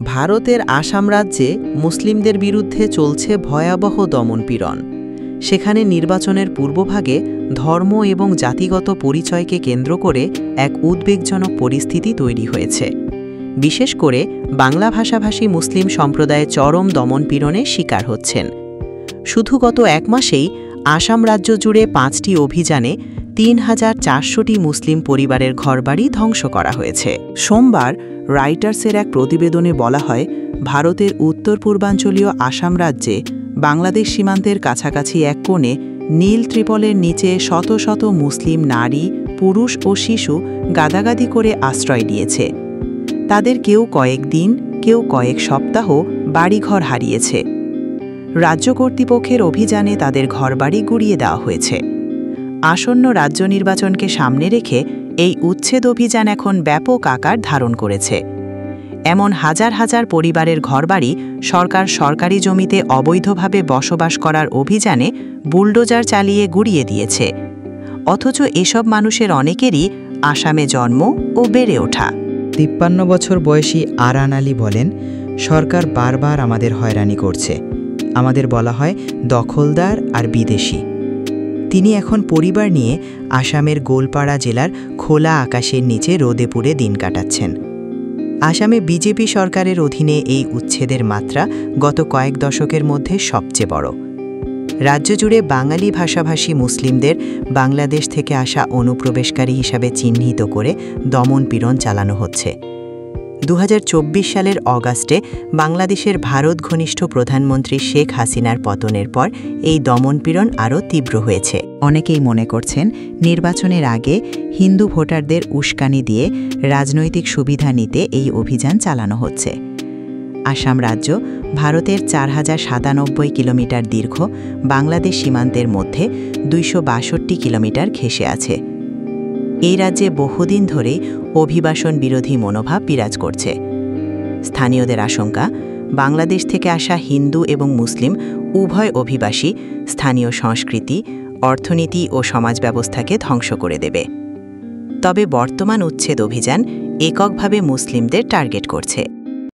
ভারতের আসাম রাজ্যে মুসলিমদের বিরুদ্ধে চলছে ভয়াবহ দমনপীড়ন। সেখানে নির্বাচনের পূর্বভাগে ধর্ম এবং জাতিগত পরিচয়কে কেন্দ্র করে এক উদ্বেগজনক পরিস্থিতি তৈরি হয়েছে। বিশেষ করে বাংলা ভাষাভাষী মুসলিম সম্প্রদায় চরম দমনপীড়নের শিকার হচ্ছেন। শুধু গত এক মাসেই আসাম রাজ্য জুড়ে 5টি অভিযানে ৩,৪০০টি মুসলিম পরিবারের ঘরবাড়ি ধ্বংস করা হয়েছে। সোমবার রাইটার্সের এক প্রতিবেদনে বলা হয়, ভারতের উত্তর পূর্বাঞ্চলীয় আসাম রাজ্যে বাংলাদেশ সীমান্তের কাছাকাছি এক কোণে নীল ত্রিপলের নিচে শত শত মুসলিম নারী, পুরুষ ও শিশু গাদাগাদি করে আশ্রয় নিয়েছে। তাদের কেউ কয়েকদিন, কেউ কয়েক সপ্তাহ বাড়িঘর হারিয়েছে। রাজ্য কর্তৃপক্ষের অভিযানে তাদের ঘরবাড়ি গুড়িয়ে দেওয়া হয়েছে। আসন্ন রাজ্য নির্বাচনকে সামনে রেখে এই উচ্ছেদ অভিযান এখন ব্যাপক আকার ধারণ করেছে। এমন হাজার হাজার পরিবারের ঘরবাড়ি সরকার সরকারি জমিতে অবৈধভাবে বসবাস করার অভিযানে বুলডোজার চালিয়ে গুড়িয়ে দিয়েছে। অথচ এসব মানুষের অনেকেরই আসামে জন্ম ও বেড়ে ওঠা। ৫৩ বছর বয়সী আরান আলী বলেন, সরকার বারবার আমাদের হয়রানি করছে। আমাদের বলা হয় দখলদার আর বিদেশি। তিনি এখন পরিবার নিয়ে আসামের গোলপাড়া জেলার খোলা আকাশের নিচে রোদে পুড়ে দিন কাটাচ্ছেন। আসামে বিজেপি সরকারের অধীনে এই উচ্ছেদের মাত্রা গত কয়েক দশকের মধ্যে সবচেয়ে বড়। রাজ্য জুড়ে বাঙালি ভাষাভাষী মুসলিমদের বাংলাদেশ থেকে আসা অনুপ্রবেশকারী হিসাবে চিহ্নিত করে দমনপীড়ন চালানো হচ্ছে। ২০২৪ সালের অগাস্টে বাংলাদেশের ভারত ঘনিষ্ঠ প্রধানমন্ত্রী শেখ হাসিনার পতনের পর এই দমনপীড়ন আরও তীব্র হয়েছে। অনেকেই মনে করছেন, নির্বাচনের আগে হিন্দু ভোটারদের উস্কানি দিয়ে রাজনৈতিক সুবিধা নিতে এই অভিযান চালানো হচ্ছে। আসাম রাজ্য ভারতের ৪,০৯৭ কিলোমিটার দীর্ঘ বাংলাদেশ সীমান্তের মধ্যে ২৬২ কিলোমিটার ঘেঁষে আছে। এই রাজ্যে বহুদিন ধরেই অভিবাসন বিরোধী মনোভাব বিরাজ করছে। স্থানীয়দের আশঙ্কা, বাংলাদেশ থেকে আসা হিন্দু এবং মুসলিম উভয় অভিবাসী স্থানীয় সংস্কৃতি, অর্থনীতি ও সমাজ ব্যবস্থাকে ধ্বংস করে দেবে। তবে বর্তমান উচ্ছেদ অভিযান এককভাবে মুসলিমদের টার্গেট করছে।